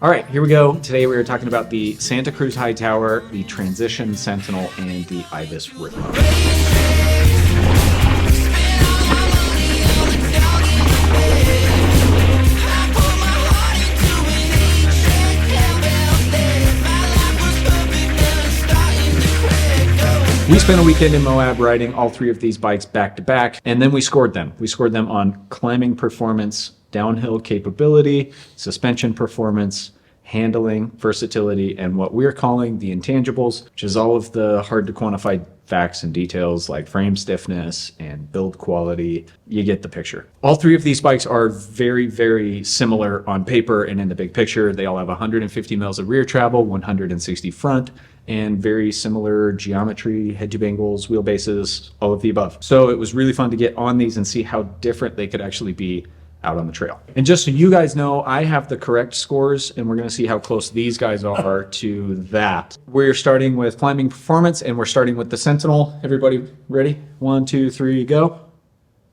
All right, here we go. Today we are talking about the Santa Cruz Hightower, the Transition Sentinel, and the Ibis Ripmo. We spent a weekend in Moab riding all three of these bikes back to back, and then we scored them. We scored them on climbing performance, downhill capability, suspension performance, handling, versatility, and what we're calling the intangibles, which is all of the hard to quantify facts and details like frame stiffness and build quality. You get the picture. All three of these bikes are very, very similar on paper and in the big picture. They all have 150 mils of rear travel, 160 front, and very similar geometry, head tube angles, wheelbases, all of the above. So it was really fun to get on these and see how different they could actually be out on the trail. And just so you guys know, I have the correct scores, and we're going to see how close these guys are to that. We're starting with climbing performance, and we're starting with the Sentinel. Everybody ready? 1, 2, 3, go.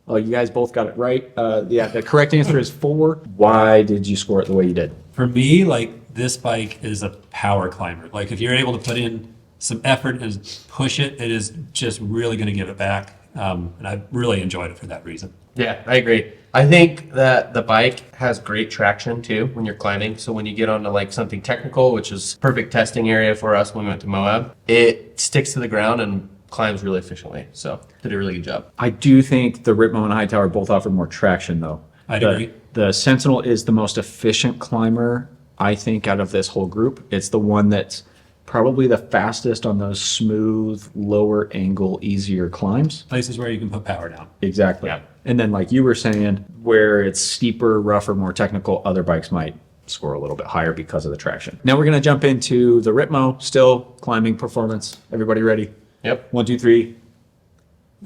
Oh, you guys both got it right. Yeah, the correct answer is 4. Why did you score it the way you did? For me, like, this bike is a power climber. Like, if you're able to put in some effort and push it, it is just really going to give it back. And I really enjoyed it for that reason. Yeah, I agree. I think that the bike has great traction too when you're climbing. So when you get onto like something technical, which is perfect testing area for us when we went to Moab, it sticks to the ground and climbs really efficiently. So did a really good job. I do think the Ripmo and Hightower both offer more traction though. I'd agree. The Sentinel is the most efficient climber, I think, out of this whole group. It's the one that's probably the fastest on those smooth, lower angle, easier climbs. Places where you can put power down. Exactly. Yeah. And then like you were saying, where it's steeper, rougher, more technical, other bikes might score a little bit higher because of the traction. Now we're going to jump into the Ripmo, still climbing performance. Everybody ready? Yep. 1, 2, 3,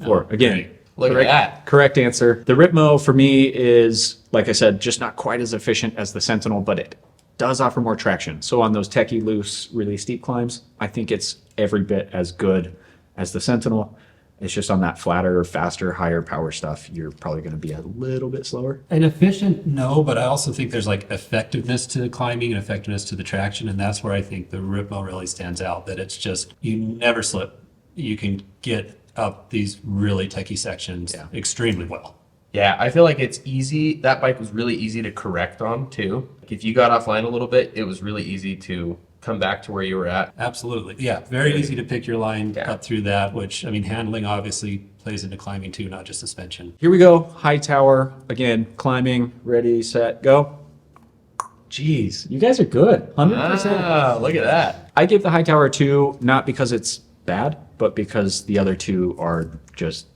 4. Again. Great. Look correct, at that. Correct answer. The Ripmo for me is, like I said, just not quite as efficient as the Sentinel, but it does offer more traction. So on those techie, loose, really steep climbs, I think it's every bit as good as the Sentinel. It's just on that flatter, faster, higher power stuff, you're probably going to be a little bit slower. And efficient, no, but I also think there's like effectiveness to the climbing and effectiveness to the traction. And that's where I think the Ripmo really stands out, that it's just, you never slip. You can get up these really techie sections extremely well. Yeah, I feel like it's easy. That bike was really easy to correct on too. Like if you got offline a little bit, it was really easy to come back to where you were at. Absolutely. Yeah, very easy to pick your line, cut through that, which, I mean, handling obviously plays into climbing too, not just suspension. Here we go. Hightower, again, climbing, ready, set, go. Jeez, you guys are good. 100%. Ah, look at that. I give the Hightower 2, not because it's bad, but because the other two are just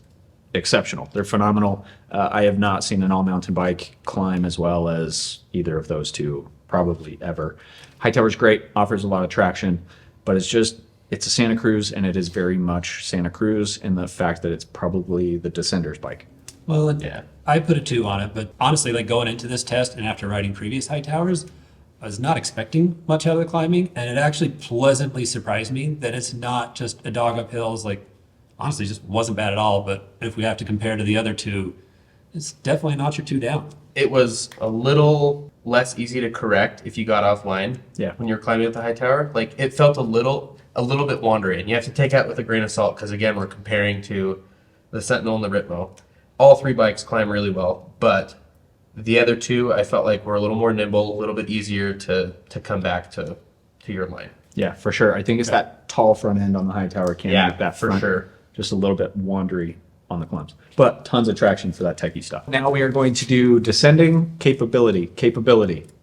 exceptional. They're phenomenal. I have not seen an all-mountain bike climb as well as either of those two, probably ever. Hightower's great, offers a lot of traction, but it's a Santa Cruz, and it is very much Santa Cruz in the fact that it's probably the Descender's bike. Well, yeah, I put a 2 on it, but honestly, like going into this test and after riding previous Hightowers, I was not expecting much out of the climbing, and it actually pleasantly surprised me that it's not just a dog up hills. Like, honestly, just wasn't bad at all. But if we have to compare to the other two, it's definitely not your 2 down. It was a little less easy to correct if you got offline. Yeah. When you're climbing up the Hightower, like it felt a little bit wandering. And you have to take that with a grain of salt because again, we're comparing to the Sentinel and the Ripmo. All three bikes climb really well, but the other two I felt like were a little more nimble, a little bit easier to come back to your line. Yeah, for sure. I think it's that tall front end on the Hightower can make that for front sure. Just a little bit wandery on the climbs, but tons of traction for that techie stuff. Now we are going to do descending capability.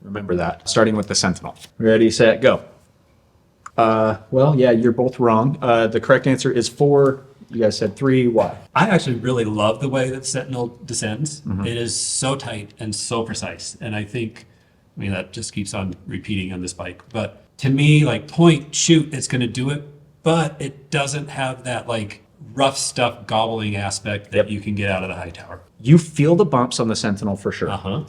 Remember that, starting with the Sentinel. Ready, set, go. Well, yeah, you're both wrong. The correct answer is 4. You guys said 3. Why? I actually really love the way that Sentinel descends. It is so tight and so precise. And I think, I mean, that just keeps on repeating on this bike. But to me, like point, shoot, it's going to do it. But it doesn't have that like rough stuff gobbling aspect that you can get out of the Hightower. You feel the bumps on the Sentinel for sure. Uh-huh.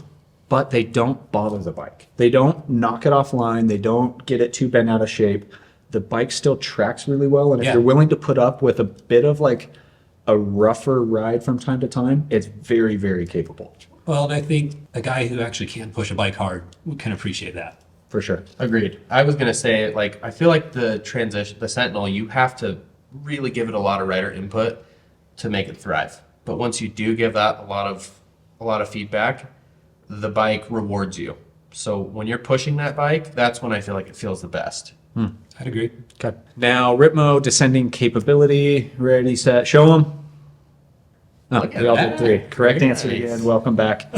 But they don't bother the bike. They don't knock it offline. They don't get it too bent out of shape. The bike still tracks really well. And if you're willing to put up with a bit of like a rougher ride from time to time, it's very, very capable. Well, and I think a guy who actually can push a bike hard can appreciate that. for sure. Agreed. I was gonna say, like, I feel like the Sentinel, you have to really give it a lot of rider input to make it thrive. But once you do give that a lot of feedback, the bike rewards you. So when you're pushing that bike, that's when I feel like it feels the best. I'd agree. Okay. Now, Ripmo descending capability. Ready, set, show them. Oh, Look at we all did that. 3. Correct Very answer nice. again. Welcome back.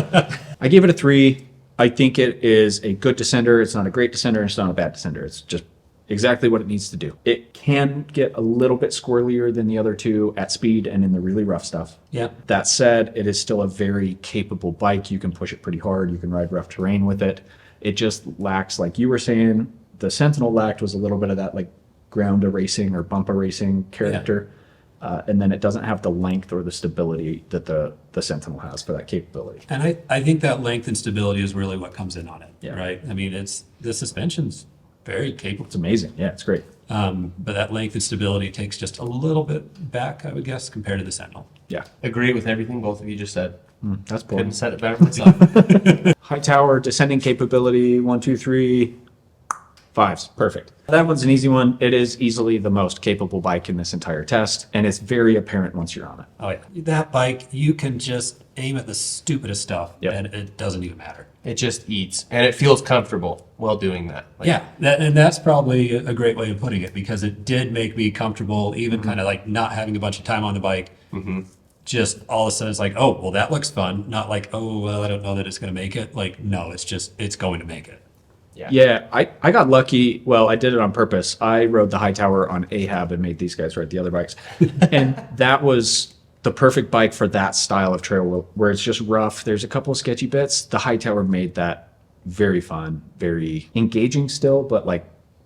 I gave it a 3. I think it is a good descender. It's not a great descender. It's not a bad descender. It's just exactly what it needs to do. It can get a little bit squirrelier than the other two at speed and in the really rough stuff. Yeah. That said, it is still a very capable bike. You can push it pretty hard. You can ride rough terrain with it. It just lacks, like you were saying, the Sentinel lacked was a little bit of that like ground racing or bumper racing character. And then it doesn't have the length or the stability that the Sentinel has for that capability. And I think that length and stability is really what comes in on it, Yeah. right? I mean, the suspension's very capable. It's amazing. Yeah, it's great. But that length and stability takes just a little bit back, I would guess, compared to the Sentinel. Yeah, Agree with everything both of you just said. that's Couldn't boring. said it better myself. Hightower descending capability 1, 2, 3, 5s. Perfect. That one's an easy one. It is easily the most capable bike in this entire test, and it's very apparent once you're on it. Oh yeah, that bike, you can just aim at the stupidest stuff, Yep. and it doesn't even matter. It just eats, and it feels comfortable while doing that. Like, Yeah, and that's probably a great way of putting it, because it did make me comfortable, even kind of like not having a bunch of time on the bike. Just all of a sudden it's like, oh, well, that looks fun. Not like, oh, well, I don't know that it's going to make it. Like, no, it's going to make it. Yeah, I got lucky. Well, I did it on purpose. I rode the Hightower on Ahab and made these guys ride the other bikes. And that was the perfect bike for that style of trail where it's just rough. There's a couple of sketchy bits. The Hightower made that very fun, very engaging still, but like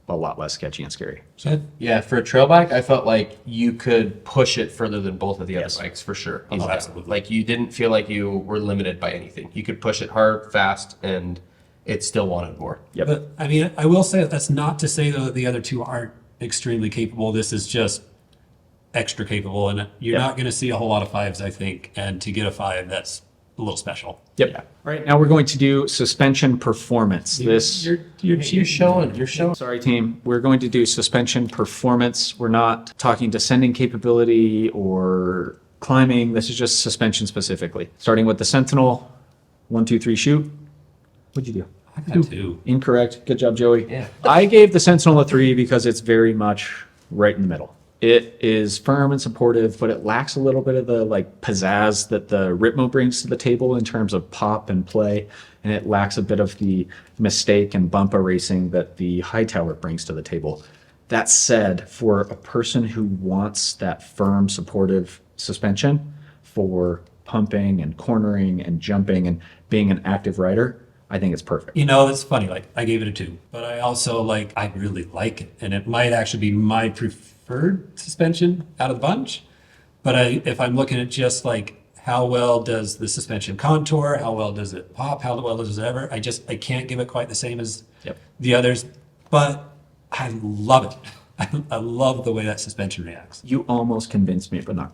a lot less sketchy and scary. So, Yeah, for a trail bike, I felt like you could push it further than both of the Yes. other bikes for sure. Oh, absolutely. Like you didn't feel like you were limited by anything. You could push it hard, fast, and it still wanted more. Yep. but I mean, I will say that's not to say though that the other two aren't extremely capable. This is just extra capable, and you're Yeah. not going to see a whole lot of 5s, I think. And to get a 5, that's a little special. Yep. Yeah. All right, now we're going to do suspension performance. This You're showing. You're showing. Sorry, team. We're going to do suspension performance. We're not talking descending capability or climbing. This is just suspension specifically. Starting with the Sentinel. 1, 2, 3, shoot. What'd you do? I got 2. Incorrect. Good job, Joey. Yeah. I gave the Sentinel a 3 because it's very much right in the middle. It is firm and supportive, but it lacks a little bit of the like pizzazz that the Ripmo brings to the table in terms of pop and play, and it lacks a bit of the mistake and bumper racing that the Hightower brings to the table. That said, for a person who wants that firm, supportive suspension for pumping and cornering and jumping and being an active rider, I think it's perfect. You know, it's funny. Like, I gave it a 2, but I also I really like it, and it might actually be my preferred suspension out of the bunch. But if I'm looking at just like how well does the suspension contour, how well does it pop, how well does it ever, I can't give it quite the same as Yep. the others. But I love it. I love the way that suspension reacts. You almost convinced me, but not.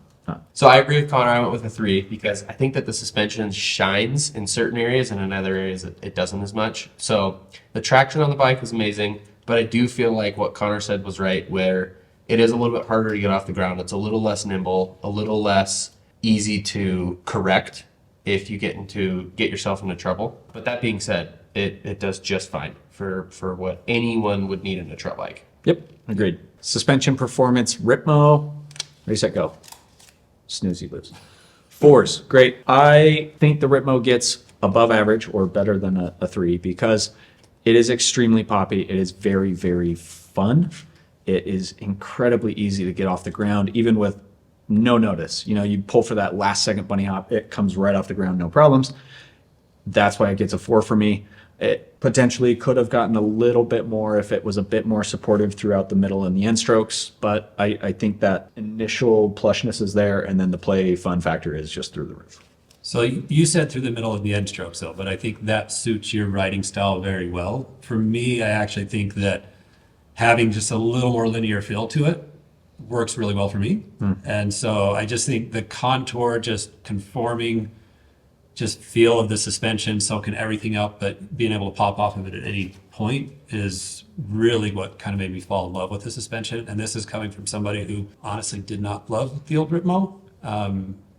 So I agree with Connor. I went with a 3 because I think that the suspension shines in certain areas and in other areas it doesn't as much. So the traction on the bike was amazing, but I do feel like what Connor said was right, where it is a little bit harder to get off the ground. It's a little less nimble, a little less easy to correct if you get yourself into trouble. But that being said, it does just fine for what anyone would need in a trail bike. Yep, agreed. Suspension performance, Ripmo. Ready, set, go. Snoozy lives. 4s, great. I think the Ripmo gets above average or better than a 3 because it is extremely poppy. It is very, very fun. It is incredibly easy to get off the ground, even with no notice. You know, you pull for that last second bunny hop, it comes right off the ground, no problems. That's why it gets a 4 for me. It potentially could have gotten a little bit more if it was a bit more supportive throughout the middle and the end strokes, but I think that initial plushness is there, and then the play fun factor is just through the roof. So you said through the middle of the end strokes though, but I think that suits your riding style very well. For me, I actually think that having just a little more linear feel to it works really well for me. And so I just think the contour just conforming just feel of the suspension, soaking everything up, but being able to pop off of it at any point is really what kind of made me fall in love with the suspension. And this is coming from somebody who honestly did not love the old Ripmo.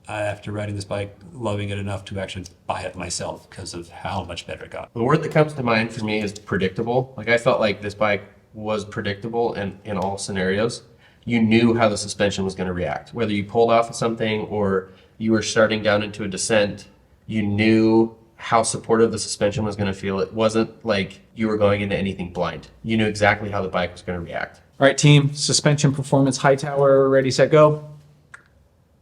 After riding this bike, loving it enough to actually buy it myself because of how much better it got. The word that comes to mind for me is predictable. Like I felt like this bike was predictable in all scenarios. You knew how the suspension was going to react. Whether you pulled off of something or you were starting down into a descent, you knew how supportive the suspension was going to feel. It wasn't like you were going into anything blind. You knew exactly how the bike was going to react. All right, team, suspension performance, Hightower, ready, set, go.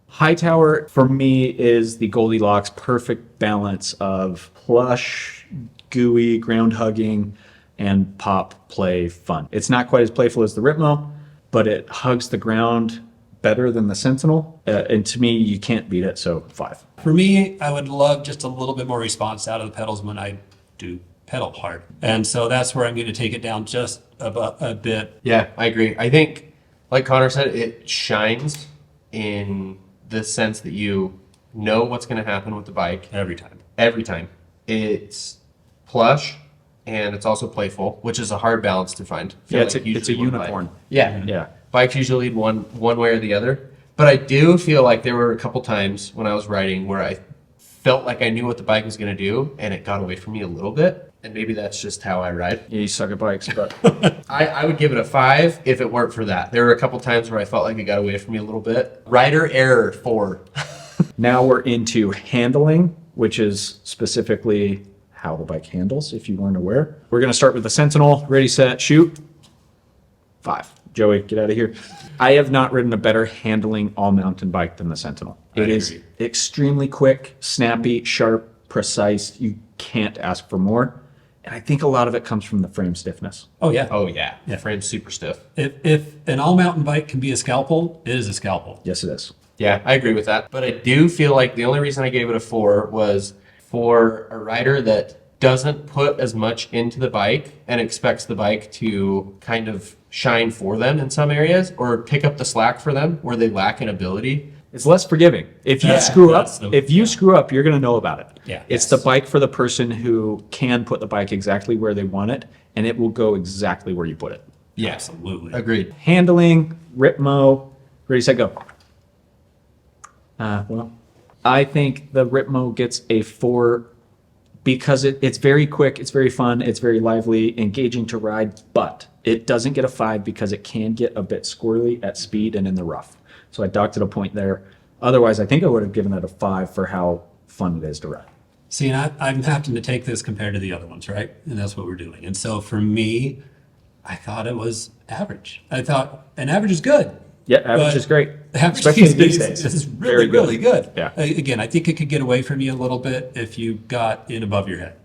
Hightower, for me, is the Goldilocks perfect balance of plush, gooey, ground hugging, and pop play fun. It's not quite as playful as the Ripmo, but it hugs the ground better than the Sentinel. And to me, you can't beat it, so 5. For me, I would love just a little bit more response out of the pedals when I do pedal hard. And so that's where I'm going to take it down just a bit. Yeah, I agree. I think, like Connor said, it shines in the sense that you know what's going to happen with the bike Every time. every time. It's plush and it's also playful, which is a hard balance to find. I feel Yeah, like it's a usually one bike- unicorn. Yeah, Yeah. bikes usually lead one way or the other. But I do feel like there were a couple times when I was riding where I felt like I knew what the bike was going to do and it got away from me a little bit. And maybe that's just how I ride. Yeah, you suck at bikes, but I would give it a 5 if it weren't for that. There were a couple times where I felt like it got away from me a little bit. Rider error 4. now we're into handling, which is specifically how the bike handles, if you weren't aware. We're going to start with the Sentinel. Ready, set, shoot. 5. Joey, get out of here. I have not ridden a better handling all-mountain bike than the Sentinel. It is agree. extremely quick, snappy, sharp, precise. You can't ask for more. And I think a lot of it comes from the frame stiffness. Oh, yeah. Oh yeah, Yeah. frame's super stiff. If an all-mountain bike can be a scalpel, it is a scalpel. Yes, it is. Yeah, I agree with that. But I do feel like the only reason I gave it a 4 was for a rider that doesn't put as much into the bike and expects the bike to kind of shine for them in some areas or pick up the slack for them where they lack in ability. It's less forgiving. If you Yeah, screw up, that's the- if you screw up, you're going to know about it. Yeah. It's Yes. the bike for the person who can put the bike exactly where they want it, and it will go exactly where you put it. Yeah, Absolutely. agreed. Handling, Ripmo, ready, set, go. Well, I think the Ripmo gets a 4 because it's very quick, it's very fun, it's very lively, engaging to ride, but it doesn't get a 5 because it can get a bit squirrely at speed and in the rough. So I docked it a point there. Otherwise, I think I would have given it a 5 for how fun it is to ride. See, and I'm having to take this compared to the other ones, right? And that's what we're doing. And so for me, I thought it was average. I thought an average is good. Yeah, average But is great, Average especially these days. is Very really, good. really good. Yeah. Again, I think it could get away from you a little bit if you got in above your head.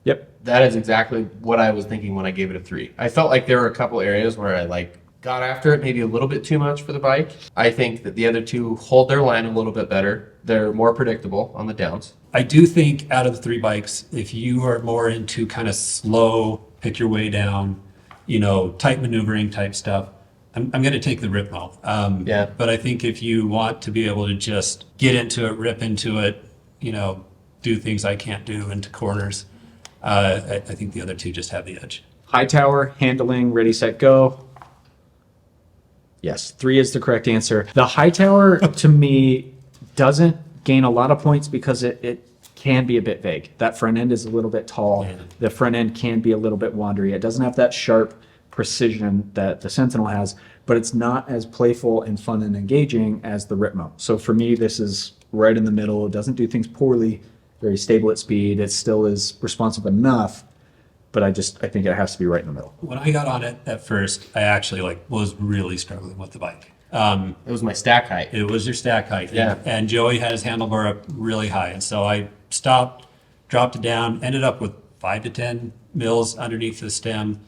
Yep. That is exactly what I was thinking when I gave it a 3. I felt like there were a couple areas where I got after it maybe a little bit too much for the bike. I think that the other two hold their line a little bit better. They're more predictable on the downs. I do think out of the 3 bikes, if you are more into kind of slow, pick your way down, tight maneuvering type stuff, I'm going to take the Ripmo. Yeah. But I think if you want to be able to just get into it, rip into it, do things I can't do into corners, I think the other 2 just have the edge. Hightower, handling, ready, set, go. Yes, 3 is the correct answer. The Hightower, to me, doesn't gain a lot of points because it can be a bit vague. That front end is a little bit tall. Yeah. The front end can be a little bit wandery. It doesn't have that sharp precision that the Sentinel has, but it's not as playful and fun and engaging as the Ripmo. So for me, this is right in the middle. It doesn't do things poorly, very stable at speed. It still is responsive enough, but I think it has to be right in the middle. When I got on it at first, I actually was really struggling with the bike. It was my stack height. It was your stack height. Yeah. And Joey had his handlebar up really high. And so I stopped, dropped it down, ended up with 5 to 10 mils underneath the stem.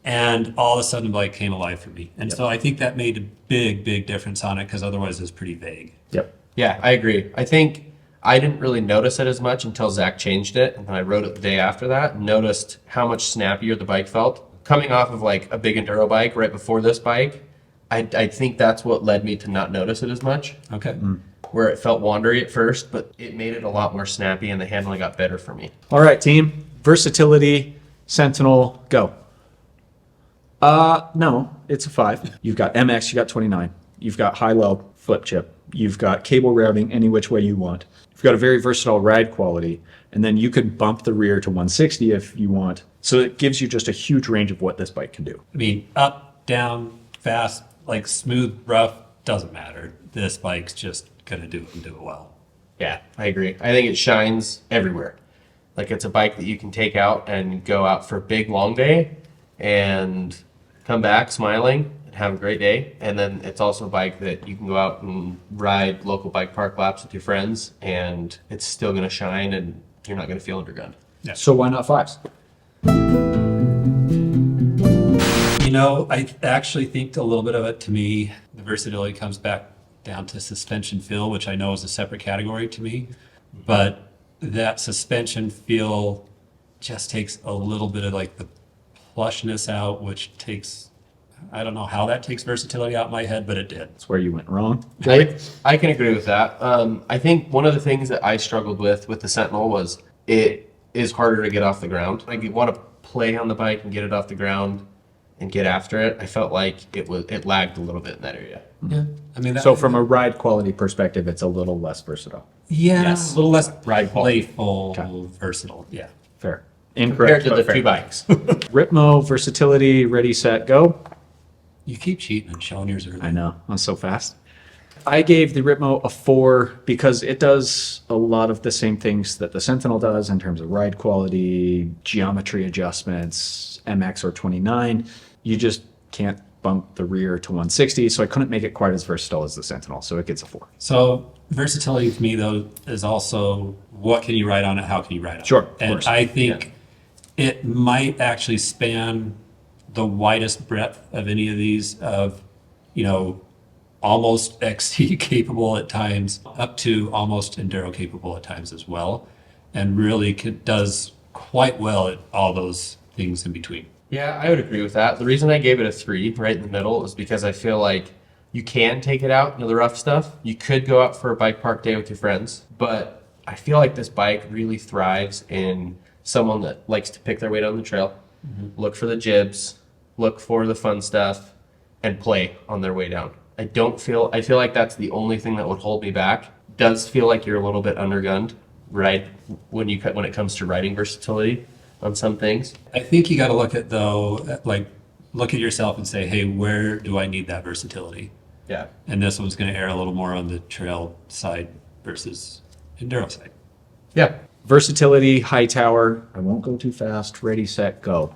And all of a sudden, the bike came alive for me. And so I think that made a big, big difference on it because otherwise it's pretty vague. Yep. Yeah, I agree. I think I didn't really notice it as much until Zach changed it. And then I rode it the day after that and noticed how much snappier the bike felt. Coming off of a big enduro bike right before this bike, I think that's what led me to not notice it as much. Okay. where it felt wandery at first, but it made it a lot more snappy and the handling got better for me. All right, team. Versatility, Sentinel, go. No, it's a 5. You've got MX, you got 29. You've got high-low flip chip. You've got cable routing any which way you want. You've got a very versatile ride quality, and then you could bump the rear to 160 if you want. So it gives you just a huge range of what this bike can do. I mean, up, down, fast, like smooth, rough, doesn't matter. This bike's just gonna do it and do it well. Yeah, I agree. I think it shines everywhere. Like it's a bike that you can take out and go out for a big long day and come back smiling and have a great day. And then it's also a bike that you can go out and ride local bike park laps with your friends and it's still going to shine and you're not going to feel undergunned. Yeah. So why not 5s? You know, I actually think a little bit of it, to me, the versatility comes back down to suspension feel, which I know is a separate category to me. But that suspension feel just takes a little bit of like the plushness out, which takes, I don't know how that takes versatility out of my head, but it did. That's where you went wrong. I can agree with that. I think one of the things that I struggled with the Sentinel was it is harder to get off the ground. Like you want to play on the bike and get it off the ground and get after it. I felt like it lagged a little bit in that area. Yeah. I mean, So from a ride quality perspective, it's a little less versatile. yeah, Yes. a little less Ride quality. playful, Okay. versatile. Yeah. Fair. Compared Incorrect. to but the fair. two bikes. Ripmo, versatility, ready, set, go. You keep cheating and showing yours early. I know, I'm so fast. I gave the Ripmo a 4 because it does a lot of the same things that the Sentinel does in terms of ride quality, geometry adjustments, MX or 29. You just can't bump the rear to 160, so I couldn't make it quite as versatile as the Sentinel, so it gets a 4. So versatility to me though is also what can you ride on it, how can you ride on Sure, it. of And course. I think it might actually span the widest breadth of any of these of, you know, almost XT capable at times up to almost enduro capable at times as well. And really does quite well at all those things in between. Yeah, I would agree with that. The reason I gave it a 3 right in the middle is because I feel like you can take it out into the rough stuff. You could go out for a bike park day with your friends, but I feel like this bike really thrives in someone that likes to pick their way down the trail, look for the jibs, look for the fun stuff, and play on their way down. I feel like that's the only thing that would hold me back. Does feel like you're a little bit undergunned, right? When it comes to riding versatility on some things. I think you got to look at though, like look at yourself and say, hey, where do I need that versatility? Yeah. And this one's going to err a little more on the trail side versus enduro side. Yeah. Versatility, Hightower. I won't go too fast. Ready, set, go.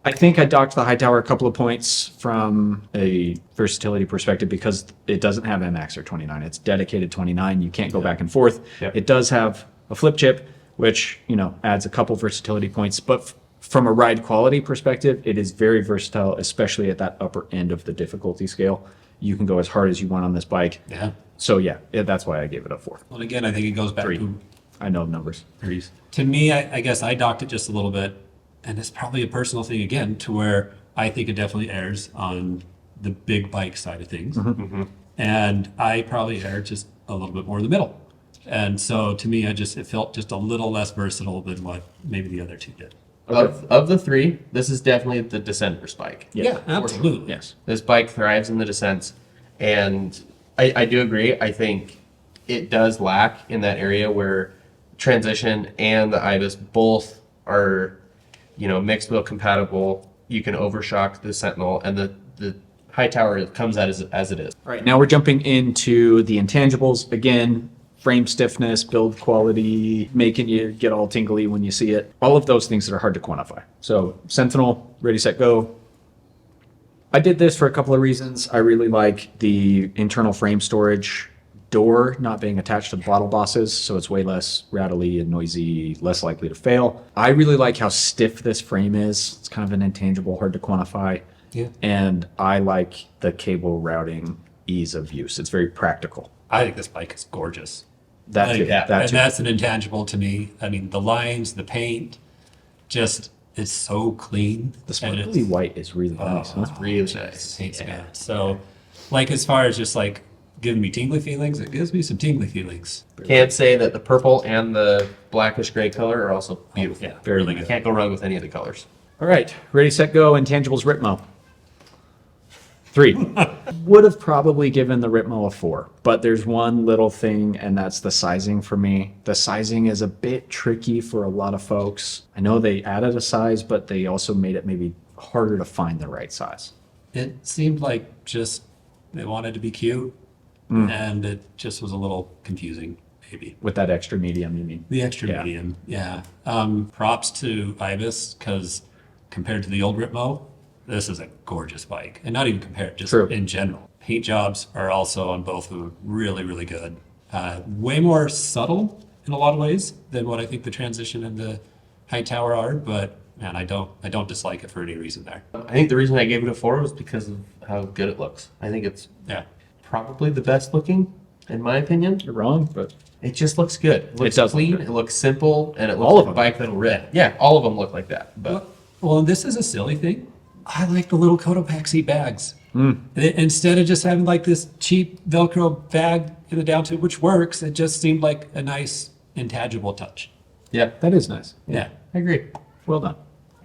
I think I docked the Hightower a couple of points from a versatility perspective because it doesn't have MX or 29. It's dedicated 29. You can't go back and forth. Yep. It does have a flip chip, which, you know, adds a couple versatility points. But from a ride quality perspective, it is very versatile, especially at that upper end of the difficulty scale. You can go as hard as you want on this bike. Yeah. So yeah, that's why I gave it a 4. Well, again, I think it goes back 3. to I know numbers. Threes. To me, I guess I docked it just a little bit, and it's probably a personal thing again, to where I think it definitely errs on the big bike side of things, and I probably err just a little bit more in the middle. And so to me, it felt just a little less versatile than what maybe the other two did. Of the 3, this is definitely the descender's bike. Yes. Absolutely. Yes. This bike thrives in the descents, and I do agree. I think it does lack in that area where Transition and the Ibis both are, you know, mixed wheel compatible. You can overshock the Sentinel, and the Hightower comes out as it is. All right, now we're jumping into the intangibles. Again, frame stiffness, build quality, making you get all tingly when you see it. All of those things that are hard to quantify. So Sentinel, ready, set, go. I did this for a couple of reasons. I really like the internal frame storage door not being attached to the bottle bosses, so it's way less rattly and noisy, less likely to fail. I really like how stiff this frame is. It's kind of an intangible, hard to quantify. Yeah. And I like the cable routing ease of use. It's very practical. I think this bike is gorgeous. That Like, too. yeah, That and too. that's an intangible to me. I mean, the lines, the paint, just is so clean. The And sparkly white is really nice. Huh? Really Jesus, nice. hates Yeah. man. So, like, as far as just like giving me tingly feelings. It gives me some tingly feelings. Can't say that the purple and the blackish gray color are also beautiful. Yeah, Very really nice. good. Can't go wrong with any of the colors. All right, ready, set, go. Intangibles Ripmo. 3. Would have probably given the Ripmo a 4, but there's one little thing, and that's the sizing for me. The sizing is a bit tricky for a lot of folks. I know they added a size, but they also made it maybe harder to find the right size. It seemed like just they wanted to be cute, and it just was a little confusing, maybe. With that extra medium, you mean? The extra Yeah. medium, yeah. Props to Ibis, because compared to the old Ripmo, this is a gorgeous bike. And not even compared, just True. in general. Paint jobs are also on both of them really, really good. Way more subtle in a lot of ways than what I think the Transition and the Hightower are, but man, I don't dislike it for any reason there. I think the reason I gave it a 4 was because of how good it looks. I think it's Yeah. probably the best looking, in my opinion. You're wrong, but It just looks good. It looks does look clean. good. It looks simple, and it looks All like of a them. bike that'll rip. Yeah, all of them look like that. But Well, this is a silly thing. I like the little Cotopaxi seat bags. Instead of just having like this cheap Velcro bag in the down tube, which works, it just seemed like a nice intangible touch. yeah, that is nice. Yeah. I agree. Well done.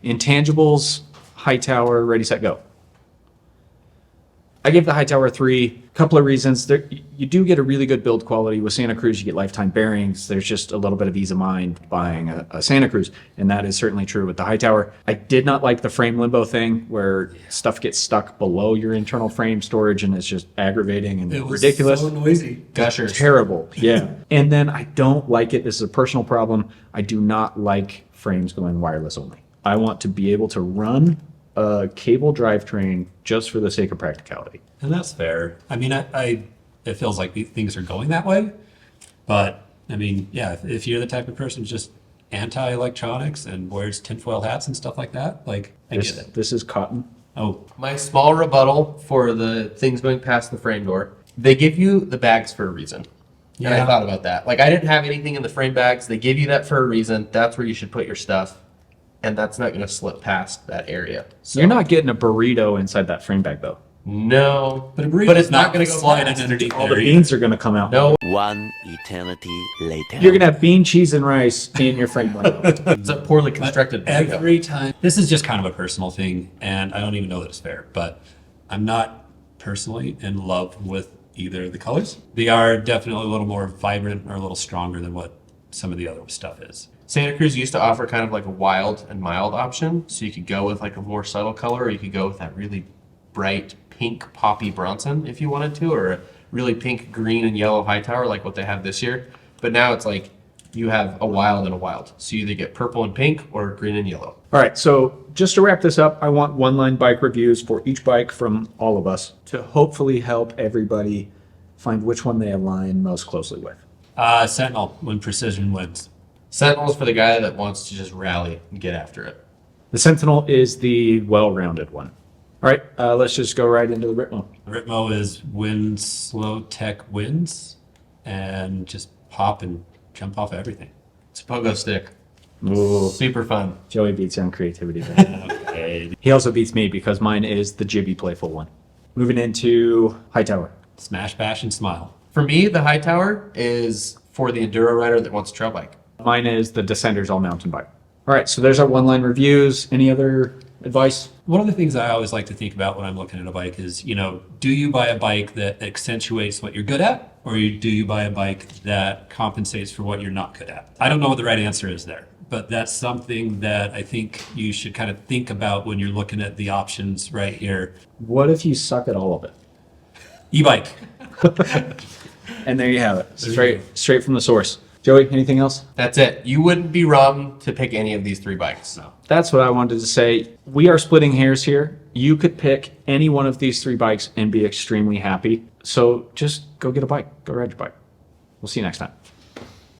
Intangibles, Hightower, ready, set, go. I gave the Hightower a 3. Couple of reasons. There, you do get a really good build quality. With Santa Cruz, you get lifetime bearings. There's just a little bit of ease of mind buying a Santa Cruz, and that is certainly true with the Hightower. I did not like the frame limbo thing where stuff gets stuck below your internal frame storage, and it's just aggravating and It was ridiculous. so noisy. Gushers. Terrible. Yeah. And then I don't like it. This is a personal problem. I do not like frames going wireless only. I want to be able to run a cable drivetrain just for the sake of practicality. And that's fair. I mean, it feels like things are going that way. But I mean, yeah, if you're the type of person who's just anti-electronics and wears tinfoil hats and stuff like that, like, I get it. This is cotton. Oh, My small rebuttal for the things going past the frame door, they give you the bags for a reason. And I Yeah. thought about that. Like, I didn't have anything in the frame bags. They give you that for a reason. That's where you should put your stuff. And that's not going to slip past that area. So, You're not getting a burrito inside that frame bag, though. No. but a burrito it's is not not going going to to go slide past. underneath All the there. beans are going to come out. No. One eternity later. You're going to have bean, cheese, and rice in your frame bag. It's a poorly constructed burrito. Every time. This is just kind of a personal thing, and I don't even know that it's fair, but I'm not personally in love with either of the colors. They are definitely a little more vibrant or a little stronger than what some of the other stuff is. Santa Cruz used to offer kind of like a wild and mild option. So you could go with like a more subtle color, or you could go with that really bright pink poppy Bronson if you wanted to, or a really pink, green, and yellow Hightower like what they have this year. But now it's like you have a wild and a wild. So you either get purple and pink or green and yellow. All right, so just to wrap this up, I want one-line bike reviews for each bike from all of us to hopefully help everybody find which one they align most closely with. Sentinel, when precision wins. Sentinel's for the guy that wants to just rally and get after it. The Sentinel is the well-rounded one. All right, let's just go right into the Ripmo. Ripmo is win slow tech wins and just pop and jump off everything. It's a pogo stick. Ooh, Super fun. Joey beats you on creativity there. Okay. He also beats me because mine is the Jibby playful one. Moving into Hightower. Smash, bash, and smile. For me, the Hightower is for the enduro rider that wants a trail bike. Mine is the Descenders all-mountain bike. All right, so there's our one-line reviews. Any other advice? One of the things I always like to think about when I'm looking at a bike is, do you buy a bike that accentuates what you're good at, or do you buy a bike that compensates for what you're not good at? I don't know what the right answer is there, but that's something that I think you should kind of think about when you're looking at the options right here. What if you suck at all of it? E-bike. And there you have it. Straight from the source. Joey, anything else? That's it. You wouldn't be wrong to pick any of these 3 bikes. No. That's what I wanted to say. We are splitting hairs here. You could pick any one of these 3 bikes and be extremely happy. So just go get a bike. Go ride your bike. We'll see you next time.